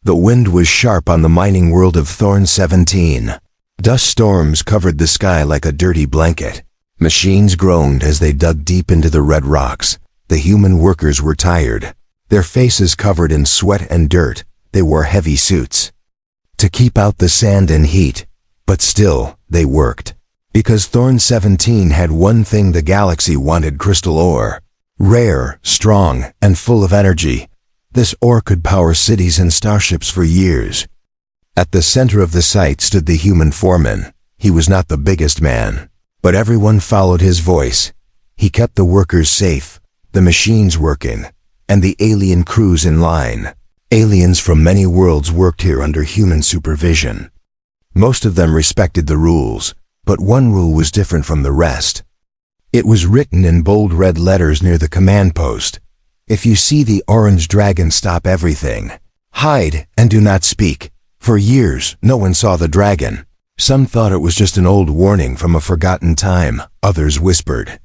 The wind was sharp on the mining world of Thorn 17. Dust storms covered the sky like a dirty blanket. Machines groaned as they dug deep into the red rocks. The human workers were tired. Their faces covered in sweat and dirt, they wore heavy suits to keep out the sand and heat. But still, they worked. Because Thorn 17 had one thing the galaxy wanted: crystal ore. Rare, strong, and full of energy. This ore could power cities and starships for years. At the center of the site stood the human foreman. He was not the biggest man, but everyone followed his voice. He kept the workers safe, the machines working, and the alien crews in line. Aliens from many worlds worked here under human supervision. Most of them respected the rules, but one rule was different from the rest. It was written in bold red letters near the command post. If you see the orange dragon, stop everything. Hide and do not speak. For years, no one saw the dragon. Some thought it was just an old warning from a forgotten time. Others whispered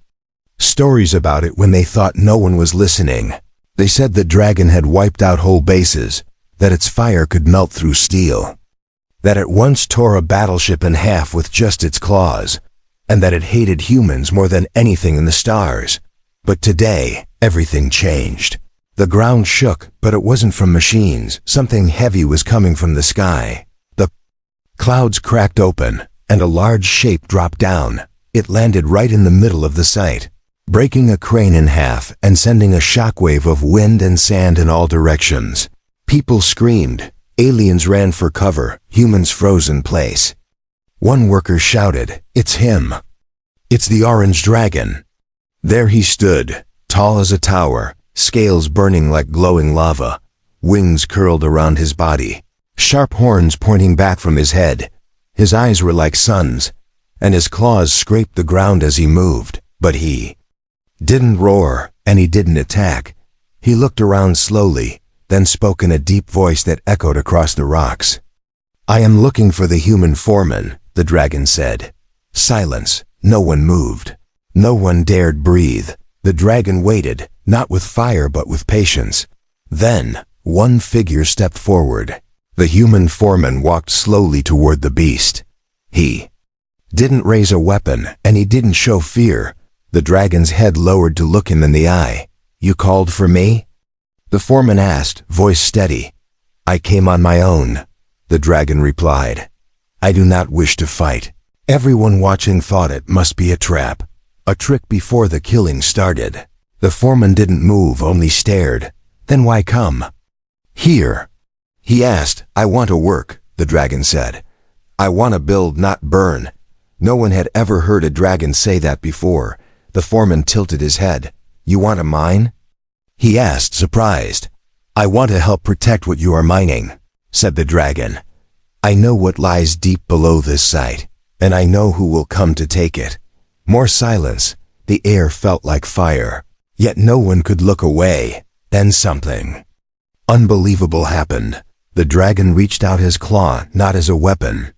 stories about it when they thought no one was listening. They said the dragon had wiped out whole bases, that its fire could melt through steel, that it once tore a battleship in half with just its claws, and that it hated humans more than anything in the stars. But today, everything changed. The ground shook, but it wasn't from machines. Something heavy was coming from the sky. The clouds cracked open, and a large shape dropped down. It landed right in the middle of the site, breaking a crane in half and sending a shockwave of wind and sand in all directions. People screamed. Aliens ran for cover. Humans froze in place. One worker shouted, "It's him! It's the orange dragon!" There he stood, tall as a tower, scales burning like glowing lava, wings curled around his body, sharp horns pointing back from his head. His eyes were like suns, and his claws scraped the ground as he moved. But he didn't roar, and he didn't attack. He looked around slowly, then spoke in a deep voice that echoed across the rocks. "I am looking for the human foreman," the dragon said. Silence. No one moved. No one dared breathe. The dragon waited, not with fire but with patience. Then, one figure stepped forward. The human foreman walked slowly toward the beast. He didn't raise a weapon, and he didn't show fear. The dragon's head lowered to look him in the eye. "You called for me?" the foreman asked, voice steady. "I came on my own," the dragon replied. "I do not wish to fight." Everyone watching thought it must be a trap, a trick before the killing started. The foreman didn't move, only stared. "Then why come here?" he asked. "I want to work," the dragon said. "I want to build, not burn." No one had ever heard a dragon say that before. The foreman tilted his head. "You want a mine?" he asked, surprised. "I want to help protect what you are mining," said the dragon. "I know what lies deep below this site, and I know who will come to take it." More silence. The air felt like fire. Yet no one could look away. Then something unbelievable happened. The dragon reached out his claw, not as a weapon,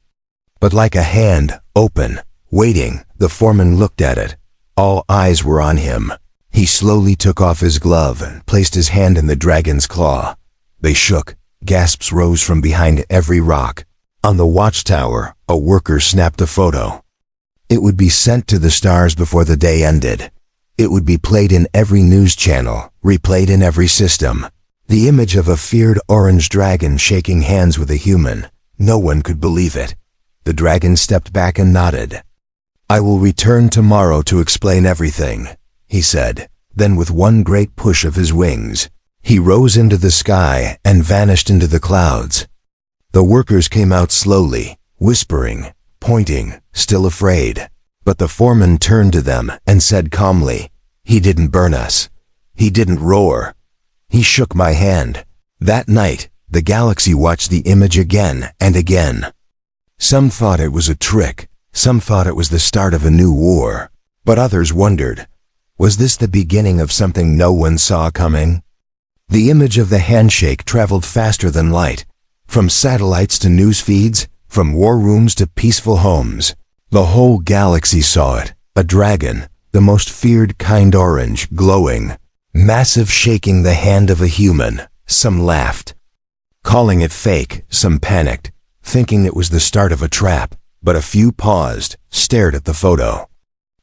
but like a hand, open, waiting. The foreman looked at it. All eyes were on him. He slowly took off his glove and placed his hand in the dragon's claw. They shook. Gasps rose from behind every rock. On the watchtower, a worker snapped a photo. It would be sent to the stars before the day ended. It would be played in every news channel, replayed in every system. The image of a feared orange dragon shaking hands with a human. No one could believe it. The dragon stepped back and nodded. "I will return tomorrow to explain everything," he said. Then with one great push of his wings, he rose into the sky and vanished into the clouds. The workers came out slowly, whispering, pointing, still afraid. But the foreman turned to them and said calmly, "He didn't burn us. He didn't roar. He shook my hand." That night, the galaxy watched the image again and again. Some thought it was a trick. Some thought it was the start of a new war. But others wondered, was this the beginning of something no one saw coming? The image of the handshake traveled faster than light, from satellites to news feeds, from war rooms to peaceful homes. The whole galaxy saw it. A dragon, the most feared kind, orange, glowing, massive, shaking the hand of a human. Some laughed. calling it fake. Some panicked, thinking it was the start of a trap, but a few paused, stared at the photo,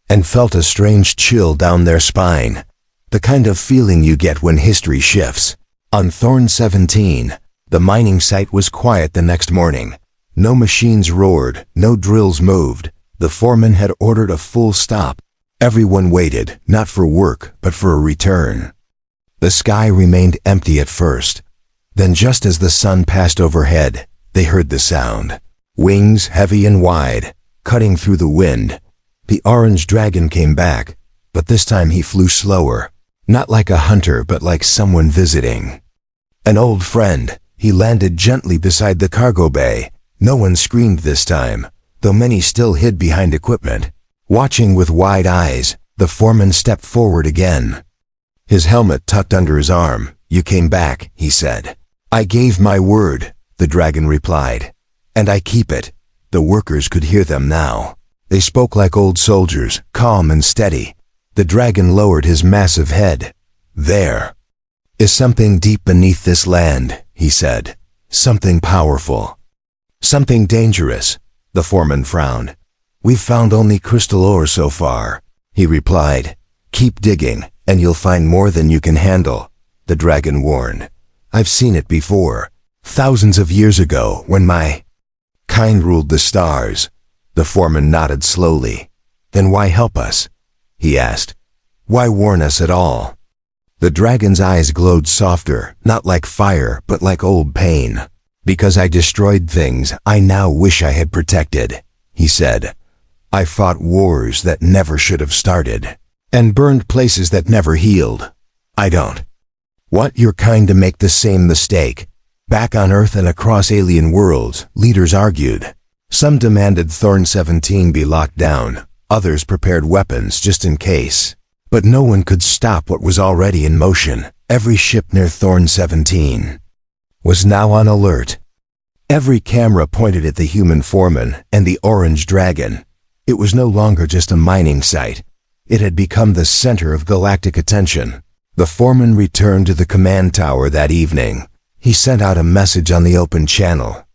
and felt a strange chill down their spine, the kind of feeling you get when history shifts. On Thorn 17, the mining site was quiet the next morning. No machines roared, no drills moved. The foreman had ordered a full stop. Everyone waited, not for work, but for a return. The sky remained empty at first. Then just as the sun passed overhead, they heard the sound. Wings heavy and wide, cutting through the wind. The orange dragon came back, but this time he flew slower. Not like a hunter, but like someone visiting. An old friend. He landed gently beside the cargo bay. No one screamed this time, though many still hid behind equipment. Watching with wide eyes, the foreman stepped forward again. His helmet tucked under his arm. "You came back," he said. "I gave my word," the dragon replied. "And I keep it." The workers could hear them now. They spoke like old soldiers, calm and steady. The dragon lowered his massive head. "There is something deep beneath this land," he said. "Something powerful. Something dangerous." The foreman frowned. "We've found only crystal ore so far," he replied. "Keep digging, and you'll find more than you can handle," the dragon warned. "I've seen it before, thousands of years ago, when my kind ruled the stars." The foreman nodded slowly. "Then why help us?" he asked. "Why warn us at all?" The dragon's eyes glowed softer, not like fire, but like old pain. "Because I destroyed things I now wish I had protected," he said. "I fought wars that never should have started, and burned places that never healed. I don't want your kind to make the same mistake." Back on Earth and across alien worlds, leaders argued. Some demanded Thorn 17 be locked down, others prepared weapons just in case. But no one could stop what was already in motion. Every ship near Thorn 17 was now on alert. Every camera pointed at the human foreman and the orange dragon. It was no longer just a mining site. It had become the center of galactic attention. The foreman returned to the command tower that evening. He sent out a message on the open channel.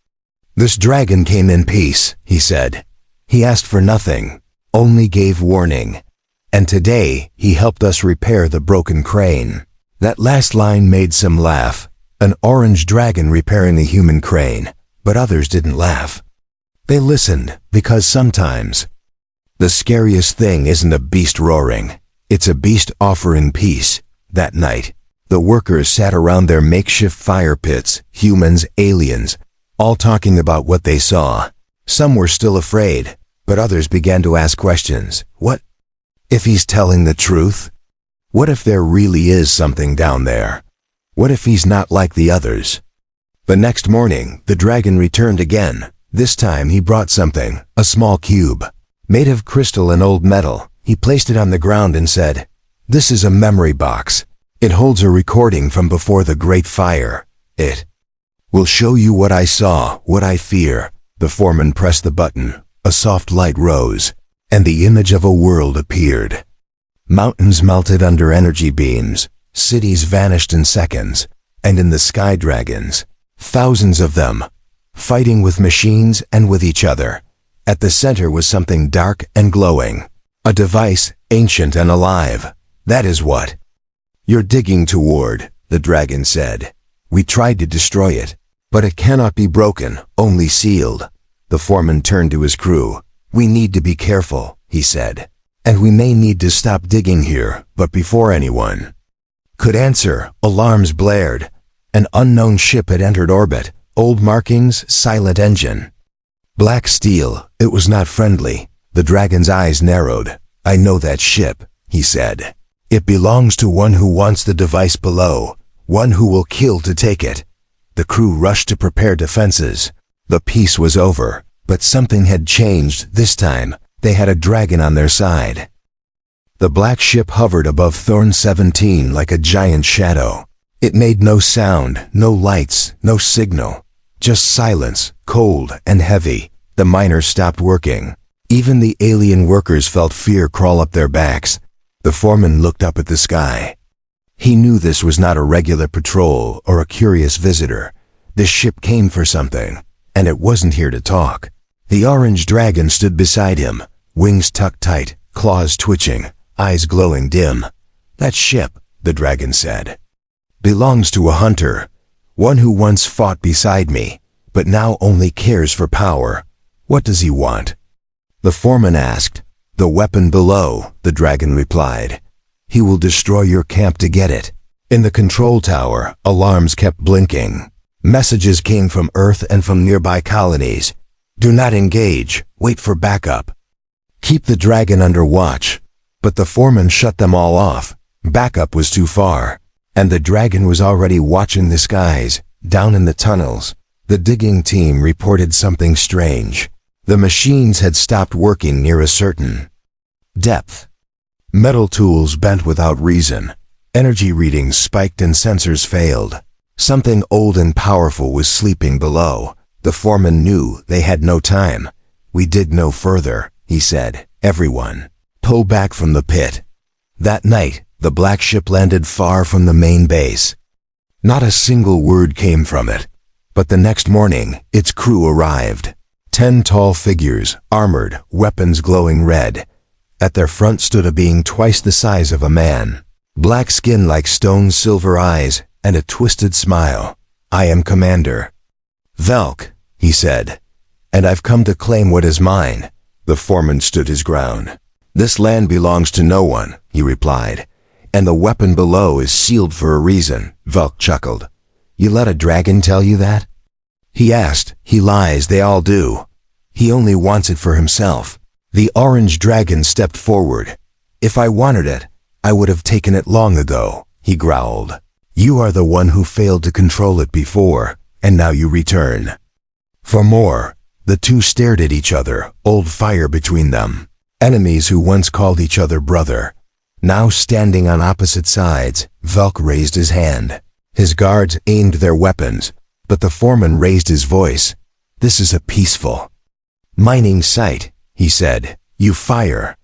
"This dragon came in peace," he said. "He asked for nothing, only gave warning. And today, he helped us repair the broken crane." That last line made some laugh. An orange dragon repairing the human crane. But others didn't laugh. They listened, because sometimes the scariest thing isn't a beast roaring. It's a beast offering peace. That night, the workers sat around their makeshift fire pits, humans, aliens, all talking about what they saw. Some were still afraid, but others began to ask questions. What if he's telling the truth? What if there really is something down there? What if he's not like the others? The next morning, the dragon returned again. This time he brought something, a small cube, made of crystal and old metal. He placed it on the ground and said, "This is a memory box. It holds a recording from before the Great Fire. It will show you what I saw, what I fear." The foreman pressed the button. A soft light rose, and the image of a world appeared. Mountains melted under energy beams, cities vanished in seconds, and in the sky dragons, thousands of them, fighting with machines and with each other. At the center was something dark and glowing, a device ancient and alive. "That is what you're digging toward," the dragon said. "We tried to destroy it, but it cannot be broken, only sealed." The foreman turned to his crew. "We need to be careful," he said, "and we may need to stop digging here." But before anyone could answer, alarms blared. An unknown ship had entered orbit. Old markings, silent engine. Black steel. It was not friendly. The dragon's eyes narrowed. "I know that ship," he said. "It belongs to one who wants the device below, one who will kill to take it." The crew rushed to prepare defenses. The peace was over, but something had changed this time. They had a dragon on their side. The black ship hovered above Thorn 17 like a giant shadow. It made no sound, no lights, no signal. Just silence, cold and heavy. The miners stopped working. Even the alien workers felt fear crawl up their backs. The foreman looked up at the sky. He knew this was not a regular patrol or a curious visitor. This ship came for something, and it wasn't here to talk. The orange dragon stood beside him, wings tucked tight, claws twitching, eyes glowing dim. That ship, the dragon said, belongs to a hunter, one who once fought beside me, but now only cares for power. What does he want? The foreman asked. The weapon below, the dragon replied. He will destroy your camp to get it. In the control tower, alarms kept blinking. Messages came from Earth and from nearby colonies. Do not engage, wait for backup. Keep the dragon under watch. But the foreman shut them all off. Backup was too far. And the dragon was already watching the skies, down in the tunnels. The digging team reported something strange. The machines had stopped working near a certain depth. Metal tools bent without reason. Energy readings spiked and sensors failed. Something old and powerful was sleeping below. The foreman knew they had no time. We dig no further, he said. Everyone, pull back from the pit. That night, the black ship landed far from the main base. Not a single word came from it. But the next morning, its crew arrived. 10 tall figures, armored, weapons glowing red. At their front stood a being twice the size of a man. Black skin like stone, silver eyes, and a twisted smile. I am Commander Velk, he said, and I've come to claim what is mine. The foreman stood his ground. This land belongs to no one, he replied, and the weapon below is sealed for a reason. Velk chuckled. You let a dragon tell you that? He asked. He lies, they all do. He only wants it for himself. The orange dragon stepped forward. If I wanted it, I would have taken it long ago, he growled. You are the one who failed to control it before, and now you return. For more. The two stared at each other, old fire between them. Enemies who once called each other brother. Now standing on opposite sides, Velk raised his hand. His guards aimed their weapons, but the foreman raised his voice. This is a peaceful mining site, he said. You fire.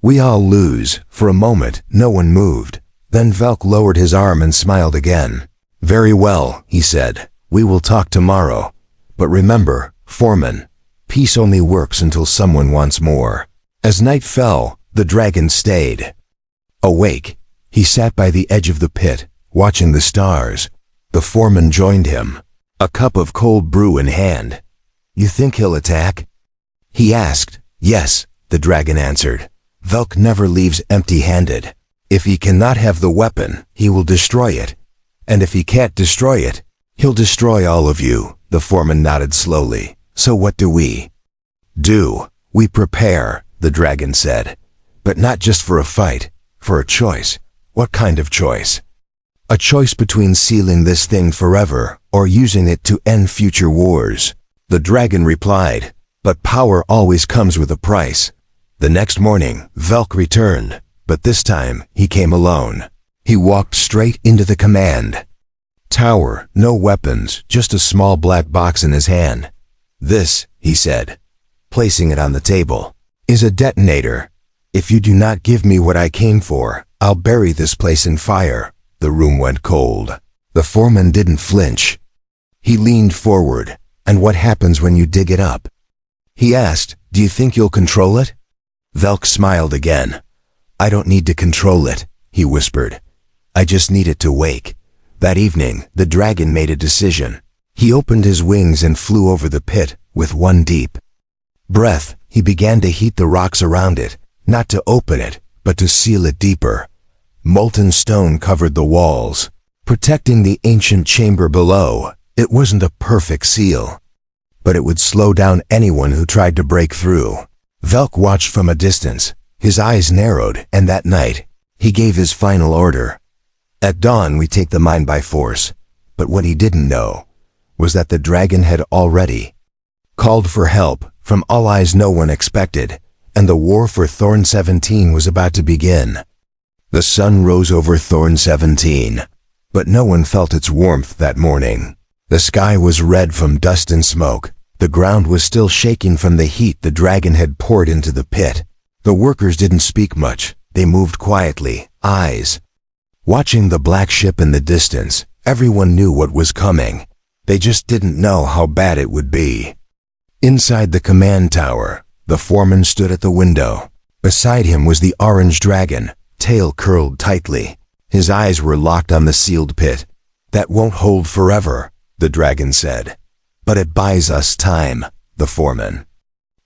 We all lose. For a moment, no one moved. Then Velk lowered his arm and smiled again. Very well, he said. We will talk tomorrow. But remember, Foreman, peace only works until someone wants more. As night fell, the dragon stayed. Awake, he sat by the edge of the pit, watching the stars. The foreman joined him, a cup of cold brew in hand. You think he'll attack? He asked. Yes, the dragon answered. Velk never leaves empty-handed. If he cannot have the weapon, he will destroy it. And if he can't destroy it, he'll destroy all of you. The foreman nodded slowly. So what do we do? We prepare, the dragon said. But not just for a fight, for a choice. What kind of choice? A choice between sealing this thing forever or using it to end future wars. The dragon replied, but power always comes with a price. The next morning, Velk returned, but this time he came alone. He walked straight into the command tower, no weapons, just a small black box in his hand. This, he said, placing it on the table, is a detonator. If you do not give me what I came for, I'll bury this place in fire. The room went cold. The foreman didn't flinch. He leaned forward. And what happens when you dig it up? He asked, do you think you'll control it? Velk smiled again. I don't need to control it, he whispered. I just need it to wake. That evening, the dragon made a decision. He opened his wings and flew over the pit. With one deep breath, he began to heat the rocks around it, not to open it, but to seal it deeper. Molten stone covered the walls, protecting the ancient chamber below. It wasn't a perfect seal, but it would slow down anyone who tried to break through. Velk watched from a distance. His eyes narrowed, and that night, he gave his final order. At dawn, we take the mine by force. But what he didn't know was that the dragon had already called for help from allies no one expected, and the war for Thorn 17 was about to begin. The sun rose over Thorn 17, but no one felt its warmth that morning. The sky was red from dust and smoke. The ground was still shaking from the heat the dragon had poured into the pit. The workers didn't speak much. They moved quietly, eyes watching the black ship in the distance. Everyone knew what was coming. They just didn't know how bad it would be. Inside the command tower, the foreman stood at the window. Beside him was the orange dragon, tail curled tightly. His eyes were locked on the sealed pit. "That won't hold forever," the dragon said. "But it buys us time," the foreman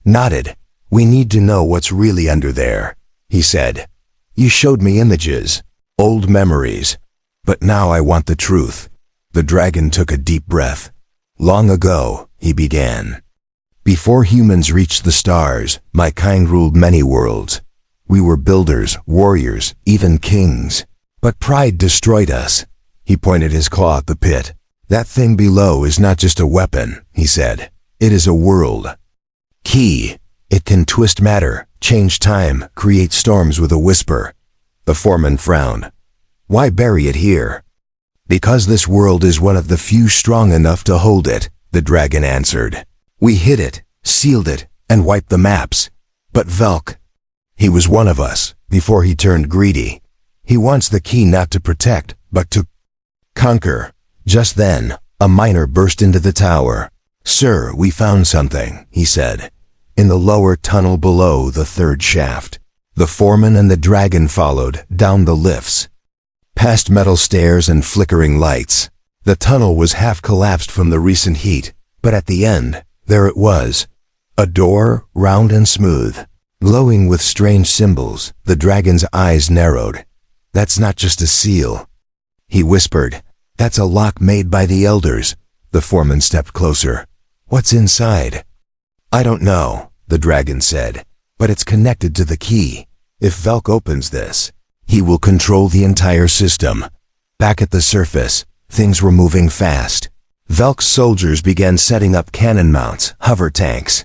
nodded. "We need to know what's really under there," he said. "You showed me images, old memories, but now I want the truth." The dragon took a deep breath. "Long ago," he began, "before humans reached the stars, my kind ruled many worlds. We were builders, warriors, even kings. But pride destroyed us." He pointed his claw at the pit. "That thing below is not just a weapon," he said. "It is a world. Key. It can twist matter, change time, create storms with a whisper." The foreman frowned. "Why bury it here?" "Because this world is one of the few strong enough to hold it," the dragon answered. "We hid it, sealed it, and wiped the maps. But Velk, he was one of us, before he turned greedy. He wants the key not to protect, but to conquer." Just then, a miner burst into the tower. "Sir, we found something," he said. "In the lower tunnel below the third shaft." The foreman and the dragon followed, down the lifts, past metal stairs and flickering lights. The tunnel was half collapsed from the recent heat, but at the end, there it was. A door, round and smooth, glowing with strange symbols. The dragon's eyes narrowed. "That's not just a seal," he whispered. "That's a lock made by the elders." The foreman stepped closer. "What's inside?" "I don't know," the dragon said, "but it's connected to the key. If Velk opens this, he will control the entire system." Back at the surface, things were moving fast. Velk's soldiers began setting up cannon mounts, hover tanks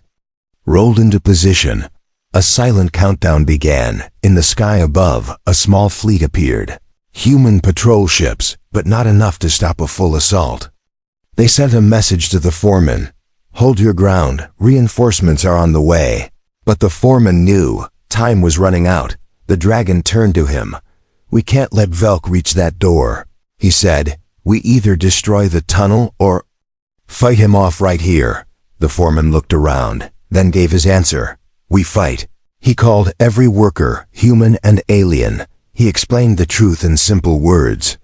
rolled into position. A silent countdown began. In the sky above, a small fleet appeared. Human patrol ships, but not enough to stop a full assault. They sent a message to the foreman. "Hold your ground, reinforcements are on the way." But the foreman knew time was running out. The dragon turned to him. "We can't let Velk reach that door," he said. "We either destroy the tunnel or fight him off right here." The foreman looked around, then gave his answer. "We fight." He called every worker, human and alien. He explained the truth in simple words.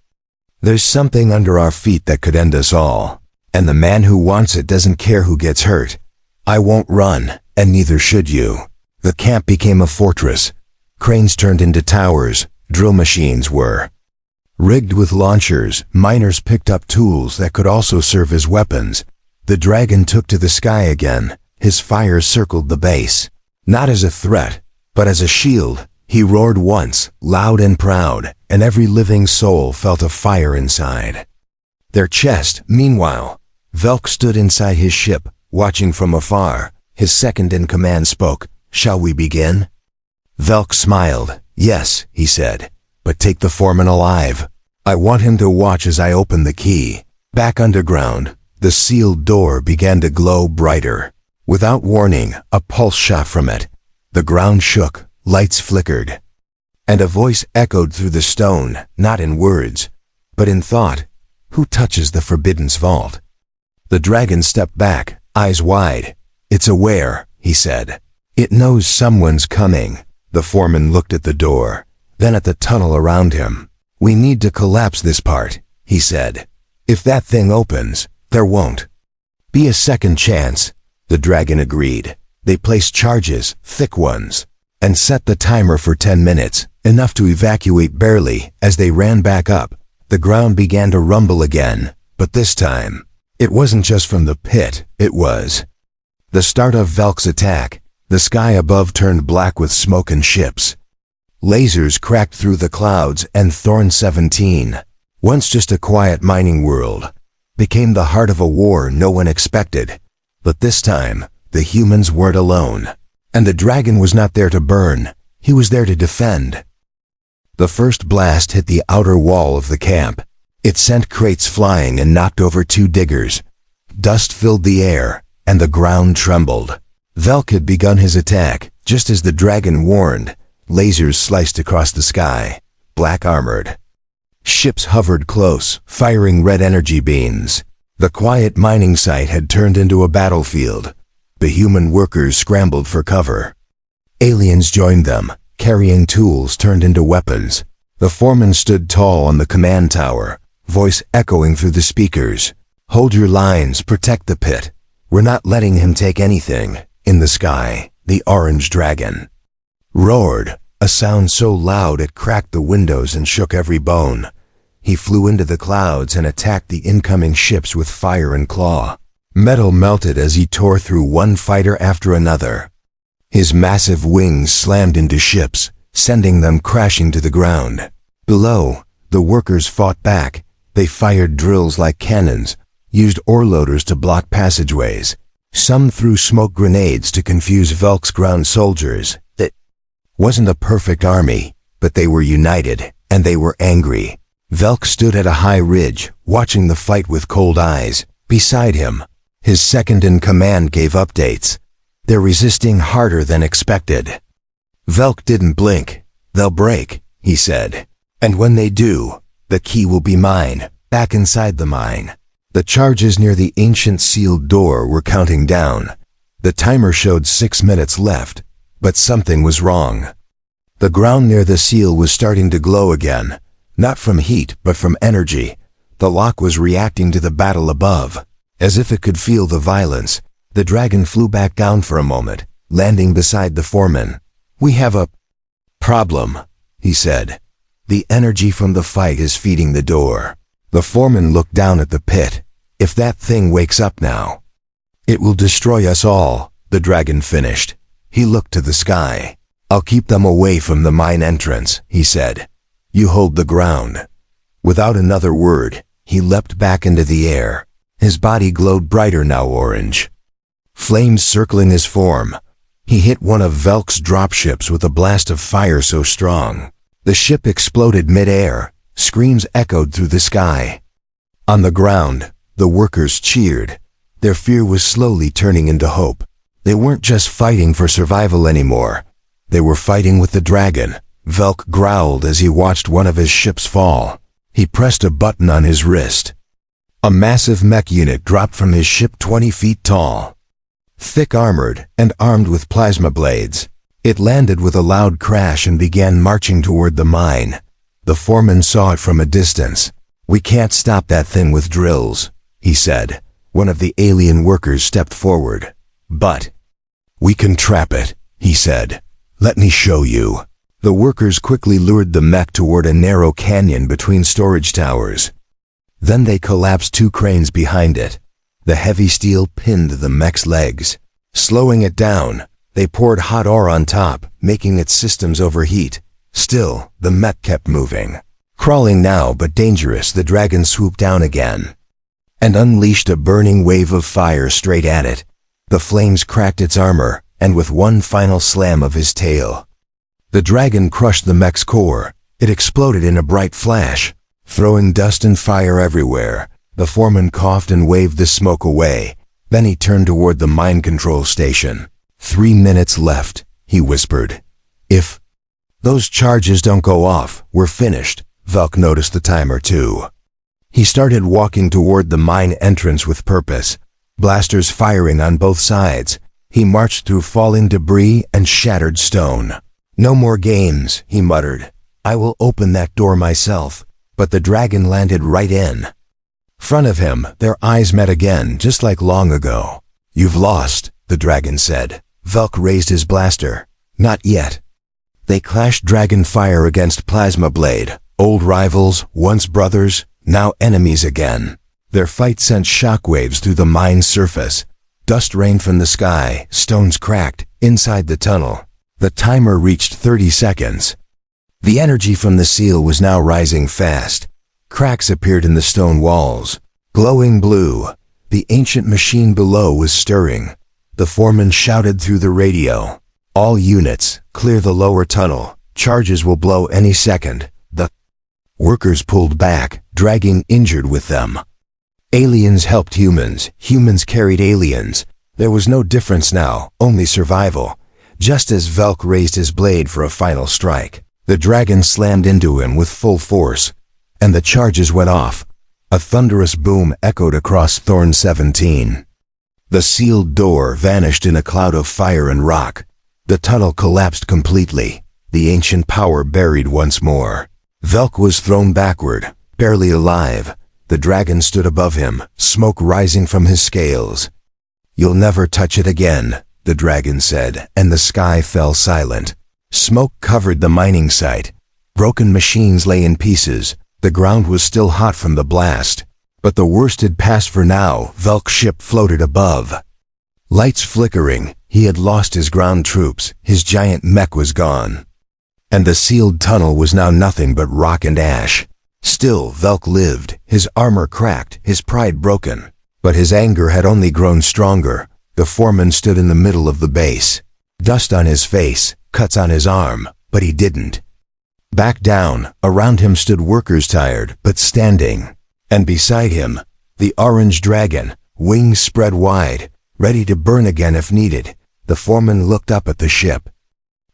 "There's something under our feet that could end us all, and the man who wants it doesn't care who gets hurt. I won't run, and neither should you." The camp became a fortress. Cranes turned into towers. Drill machines were rigged with launchers. Miners picked up tools that could also serve as weapons. The dragon took to the sky again. His fire circled the base. Not as a threat, but as a shield. He roared once, loud and proud, and every living soul felt a fire inside their chest. Meanwhile, Velk stood inside his ship, watching from afar. His second-in-command spoke. "Shall we begin?" Velk smiled. "Yes," he said, "but take the foreman alive. I want him to watch as I open the key." Back underground, the sealed door began to glow brighter. Without warning, a pulse shot from it. The ground shook, lights flickered, and a voice echoed through the stone, not in words, but in thought. "Who touches the Forbidden's vault?" The dragon stepped back, eyes wide. "It's aware," he said. "It knows someone's coming." The foreman looked at the door, then at the tunnel around him. "We need to collapse this part," he said. "If that thing opens, there won't be a second chance." The dragon agreed. They placed charges, thick ones, and set the timer for 10 minutes, enough to evacuate barely. As they ran back up, the ground began to rumble again, but this time, it wasn't just from the pit, it was the start of Velk's attack. The sky above turned black with smoke and ships. Lasers cracked through the clouds, and Thorn 17, once just a quiet mining world, became the heart of a war no one expected. But this time, the humans weren't alone. And the dragon was not there to burn, he was there to defend. The first blast hit the outer wall of the camp. It sent crates flying and knocked over 2 diggers. Dust filled the air, and the ground trembled. Velk had begun his attack, just as the dragon warned. Lasers sliced across the sky, black armored. Ships hovered close, firing red energy beams. The quiet mining site had turned into a battlefield. The human workers scrambled for cover. Aliens joined them, carrying tools turned into weapons. The foreman stood tall on the command tower, voice echoing through the speakers. "Hold your lines, protect the pit. We're not letting him take anything." In the sky, the orange dragon roared, a sound so loud it cracked the windows and shook every bone. He flew into the clouds and attacked the incoming ships with fire and claw. Metal melted as he tore through one fighter after another. His massive wings slammed into ships, sending them crashing to the ground. Below, the workers fought back. They fired drills like cannons, used ore loaders to block passageways. Some threw smoke grenades to confuse Velk's ground soldiers. It wasn't a perfect army, but they were united, and they were angry. Velk stood at a high ridge, watching the fight with cold eyes. Beside him, his second-in-command gave updates. "They're resisting harder than expected." Velk didn't blink. "They'll break," he said. "And when they do, the key will be mine, back inside the mine." The charges near the ancient sealed door were counting down. The timer showed 6 minutes left, but something was wrong. The ground near the seal was starting to glow again, not from heat but from energy. The lock was reacting to the battle above. As if it could feel the violence, the dragon flew back down for a moment, landing beside the foreman. "We have a problem," he said. "The energy from the fight is feeding the door." The foreman looked down at the pit. "If that thing wakes up now, it will destroy us all," the dragon finished. He looked to the sky. "I'll keep them away from the mine entrance," he said. "You hold the ground." Without another word, he leapt back into the air. His body glowed brighter now orange. Flames circling his form. He hit one of Velk's dropships with a blast of fire so strong. The ship exploded mid-air. Screams echoed through the sky. On the ground, the workers cheered. Their fear was slowly turning into hope. They weren't just fighting for survival anymore. They were fighting with the dragon. Velk growled as he watched one of his ships fall. He pressed a button on his wrist. A massive mech unit dropped from his ship 20 feet tall. Thick armored and armed with plasma blades. It landed with a loud crash and began marching toward the mine. The foreman saw it from a distance. "We can't stop that thing with drills," he said. One of the alien workers stepped forward. "But we can trap it," he said. "Let me show you." The workers quickly lured the mech toward a narrow canyon between storage towers. Then they collapsed 2 cranes behind it. The heavy steel pinned the mech's legs. Slowing it down, they poured hot ore on top, making its systems overheat. Still, the mech kept moving. Crawling now but dangerous, the dragon swooped down again and unleashed a burning wave of fire straight at it. The flames cracked its armor, and with one final slam of his tail, the dragon crushed the mech's core. It exploded in a bright flash, throwing dust and fire everywhere. The foreman coughed and waved the smoke away. Then he turned toward the mine control station. 3 minutes left, he whispered. "If those charges don't go off, we're finished." Velk noticed the timer too. He started walking toward the mine entrance with purpose, blasters firing on both sides. He marched through falling debris and shattered stone. "No more games," he muttered. "I will open that door myself." But the dragon landed right in front of him. Their eyes met again, just like long ago. "You've lost," the dragon said. Velk raised his blaster. "Not yet." They clashed dragon fire against plasma blade. Old rivals, once brothers, now enemies again. Their fight sent shockwaves through the mine's surface. Dust rained from the sky, stones cracked. Inside the tunnel, the timer reached 30 seconds. The energy from the seal was now rising fast. Cracks appeared in the stone walls, glowing blue. The ancient machine below was stirring. The foreman shouted through the radio, "All units, clear the lower tunnel. Charges will blow any second." The workers pulled back, dragging injured with them. Aliens helped humans. Humans carried aliens. There was no difference now, only survival. Just as Velk raised his blade for a final strike, the dragon slammed into him with full force, and the charges went off. A thunderous boom echoed across Thorn 17. The sealed door vanished in a cloud of fire and rock. The tunnel collapsed completely, the ancient power buried once more. Velk was thrown backward, barely alive. The dragon stood above him, smoke rising from his scales. "You'll never touch it again," the dragon said, and the sky fell silent. Smoke covered the mining site. Broken machines lay in pieces. The ground was still hot from the blast. But the worst had passed for now. Velk's ship floated above. Lights flickering, he had lost his ground troops, his giant mech was gone. And the sealed tunnel was now nothing but rock and ash. Still, Velk lived, his armor cracked, his pride broken. But his anger had only grown stronger. The foreman stood in the middle of the base. Dust on his face, cuts on his arm, but he didn't back down. Around him stood workers, tired, but standing. And beside him, the orange dragon, wings spread wide, ready to burn again if needed. The foreman looked up at the ship.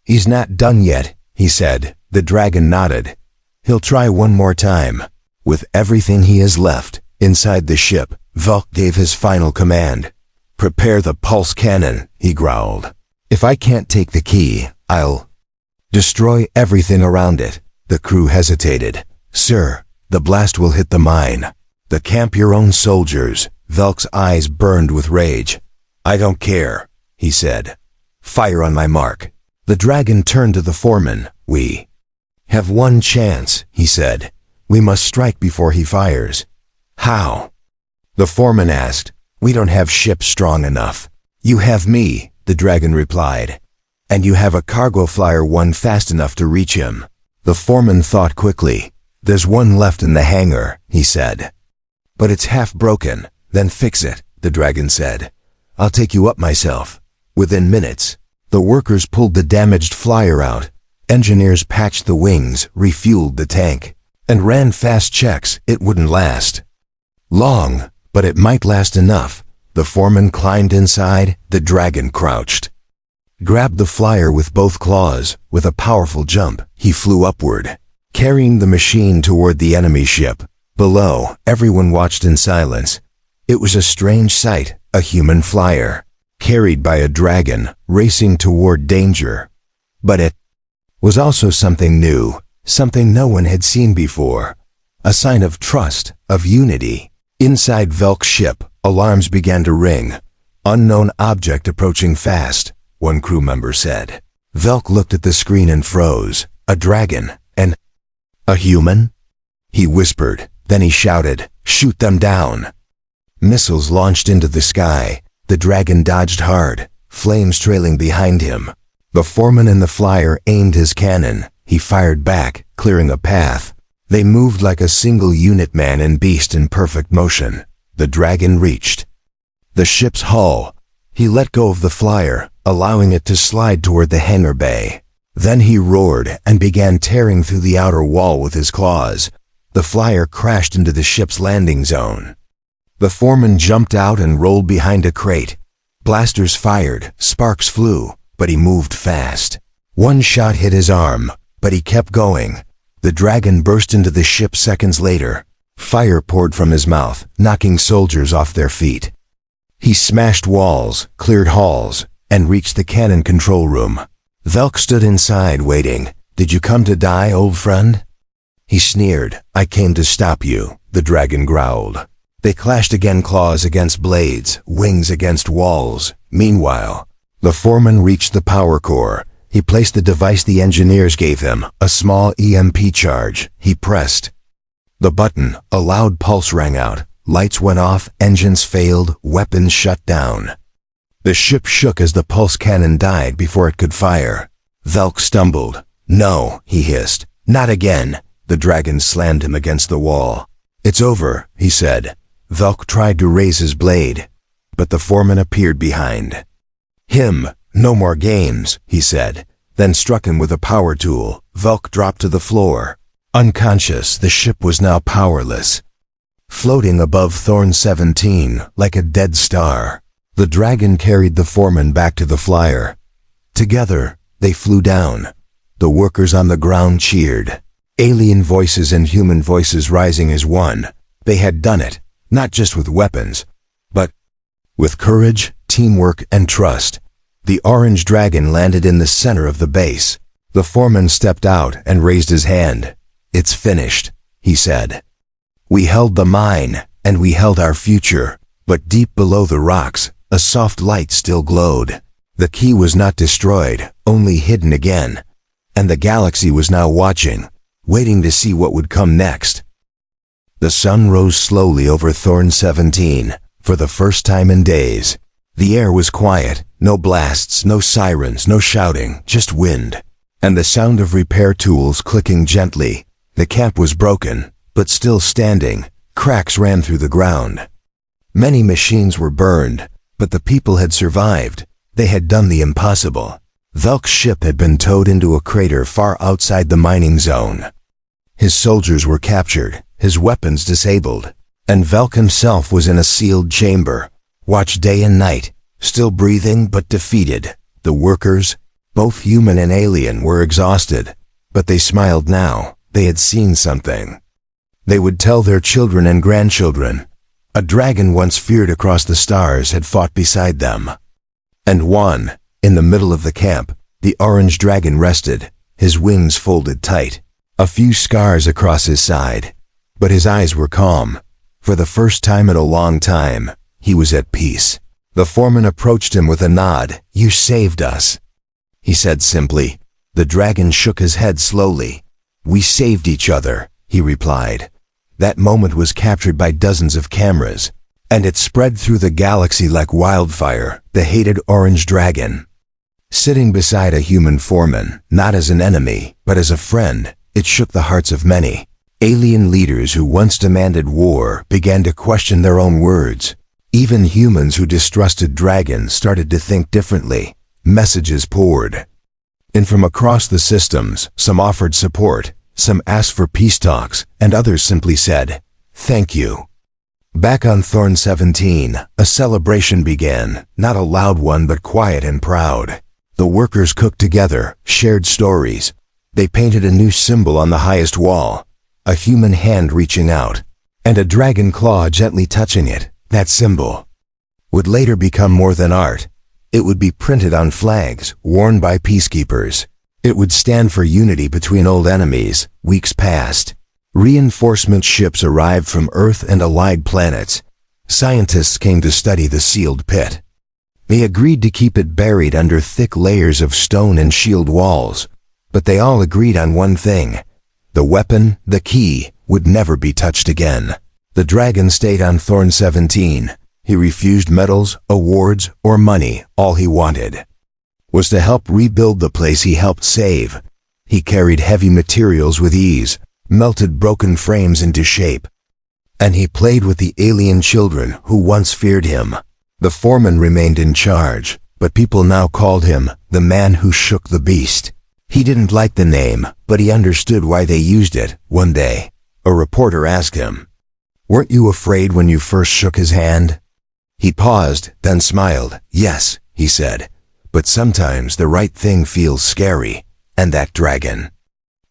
"He's not done yet," he said. The dragon nodded. "He'll try one more time." With everything he has left, inside the ship, Velk gave his final command. "Prepare the pulse cannon," he growled. "If I can't take the key, I'll destroy everything around it." The crew hesitated. "Sir, the blast will hit the mine. The camp your own soldiers." Velk's eyes burned with rage. "I don't care," he said. "Fire on my mark." The dragon turned to the foreman. "We have one chance," he said. "We must strike before he fires." "How?" the foreman asked. "We don't have ships strong enough." "You have me," the dragon replied. "And you have a cargo flyer one fast enough to reach him." The foreman thought quickly. "There's one left in the hangar," he said. "But it's half broken." "Then fix it," the dragon said. "I'll take you up myself." Within minutes, the workers pulled the damaged flyer out. Engineers patched the wings, refueled the tank, and ran fast checks. It wouldn't last long, but it might last enough. The foreman climbed inside. The dragon crouched, grabbed the flyer with both claws. With a powerful jump, he flew upward, carrying the machine toward the enemy ship. Below, everyone watched in silence. It was a strange sight, a human flyer, carried by a dragon, racing toward danger. But it was also something new, something no one had seen before. A sign of trust, of unity. Inside Velk's ship, alarms began to ring. "Unknown object approaching fast," one crew member said. Velk looked at the screen and froze. A dragon, a human? He whispered, then he shouted, "Shoot them down!" Missiles launched into the sky. The dragon dodged hard, flames trailing behind him. The foreman in the flyer aimed his cannon. He fired back, clearing a path. They moved like a single unit, man and beast in perfect motion. The dragon reached the ship's hull. He let go of the flyer, allowing it to slide toward the hangar bay. Then he roared and began tearing through the outer wall with his claws. The flyer crashed into the ship's landing zone. The foreman jumped out and rolled behind a crate. Blasters fired, sparks flew, but he moved fast. One shot hit his arm, but he kept going. The dragon burst into the ship seconds later. Fire poured from his mouth, knocking soldiers off their feet. He smashed walls, cleared halls, and reached the cannon control room. Velk stood inside waiting. "Did you come to die, old friend?" He sneered. "I came to stop you," the dragon growled. They clashed again, claws against blades, wings against walls. Meanwhile, the foreman reached the power core. He placed the device the engineers gave him, a small EMP charge. He pressed the button. A loud pulse rang out. Lights went off, engines failed, weapons shut down. The ship shook as the pulse cannon died before it could fire. Velk stumbled. "No," he hissed. "Not again." The dragon slammed him against the wall. "It's over," he said. Velk tried to raise his blade, but the foreman appeared behind him. "No more games," he said, then struck him with a power tool. Velk dropped to the floor. Unconscious, the ship was now powerless, floating above Thorn 17 like a dead star. The dragon carried the foreman back to the flyer. Together, they flew down. The workers on the ground cheered, alien voices and human voices rising as one. They had done it, not just with weapons, but with courage, teamwork, and trust. The orange dragon landed in the center of the base. The foreman stepped out and raised his hand. "It's finished," he said. "We held the mine, and we held our future." But deep below the rocks, a soft light still glowed. The key was not destroyed, only hidden again. And the galaxy was now watching, waiting to see what would come next. The sun rose slowly over Thorn 17, for the first time in days. The air was quiet, no blasts, no sirens, no shouting, just wind. And the sound of repair tools clicking gently. The camp was broken, but still standing. Cracks ran through the ground. Many machines were burned, but the people had survived. They had done the impossible. Velk's ship had been towed into a crater far outside the mining zone. His soldiers were captured, his weapons disabled, and Velk himself was in a sealed chamber, watched day and night, still breathing but defeated. The workers, both human and alien, were exhausted, but they smiled now. They had seen something. They would tell their children and grandchildren. A dragon once feared across the stars had fought beside them. And one, in the middle of the camp, the orange dragon rested, his wings folded tight, a few scars across his side. But his eyes were calm. For the first time in a long time, he was at peace. The foreman approached him with a nod. "You saved us," he said simply. The dragon shook his head slowly. "We saved each other," he replied. That moment was captured by dozens of cameras, and it spread through the galaxy like wildfire. The hated orange dragon, sitting beside a human foreman, not as an enemy, but as a friend, it shook the hearts of many. Alien leaders who once demanded war began to question their own words. Even humans who distrusted dragons started to think differently. Messages poured in from across the systems. Some offered support, some asked for peace talks, and others simply said, "Thank you." Back on Thorn 17, a celebration began, not a loud one but quiet and proud. The workers cooked together, shared stories. They painted a new symbol on the highest wall, a human hand reaching out, and a dragon claw gently touching it. That symbol would later become more than art. It would be printed on flags, worn by peacekeepers. It would stand for unity between old enemies. Weeks passed. Reinforcement ships arrived from Earth and allied planets. Scientists came to study the sealed pit. They agreed to keep it buried under thick layers of stone and shield walls. But they all agreed on one thing. The weapon, the key, would never be touched again. The dragon stayed on Thorn 17. He refused medals, awards, or money. All he wanted was to help rebuild the place he helped save. He carried heavy materials with ease, melted broken frames into shape, and he played with the alien children who once feared him. The foreman remained in charge, but people now called him the man who shook the beast. He didn't like the name, but he understood why they used it. One day, a reporter asked him, "Weren't you afraid when you first shook his hand?" He paused, then smiled. "Yes," he said, "but sometimes the right thing feels scary." And that dragon,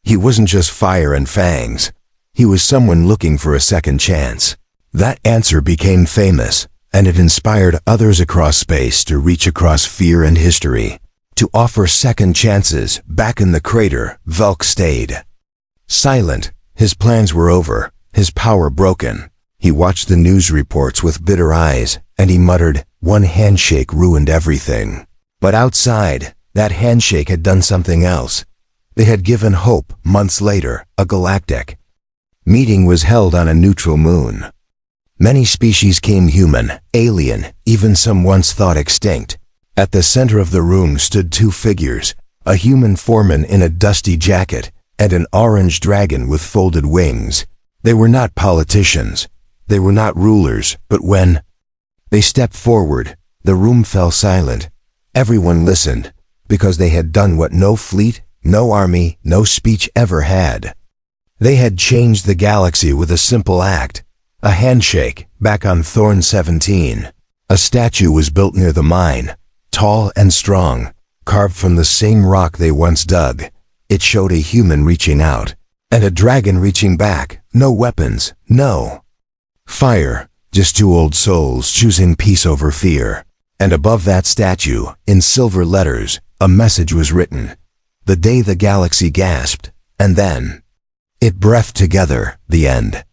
he wasn't just fire and fangs. He was someone looking for a second chance. That answer became famous, and it inspired others across space to reach across fear and history, to offer second chances. Back in the crater, Velk stayed silent. His plans were over, his power broken. He watched the news reports with bitter eyes, and he muttered, "One handshake ruined everything." But outside, that handshake had done something else. They had given hope. Months later, a galactic meeting was held on a neutral moon. Many species came, human, alien, even some once thought extinct. At the center of the room stood two figures, a human foreman in a dusty jacket, and an orange dragon with folded wings. They were not politicians. They were not rulers, but when they stepped forward, the room fell silent. Everyone listened, because they had done what no fleet, no army, no speech ever had. They had changed the galaxy with a simple act, a handshake. Back on Thorn 17, a statue was built near the mine, tall and strong, carved from the same rock they once dug. It showed a human reaching out, and a dragon reaching back. No weapons, no Fire, just two old souls choosing peace over fear. And above that statue, in silver letters, a message was written. The day the galaxy gasped, and then it breathed together, the end.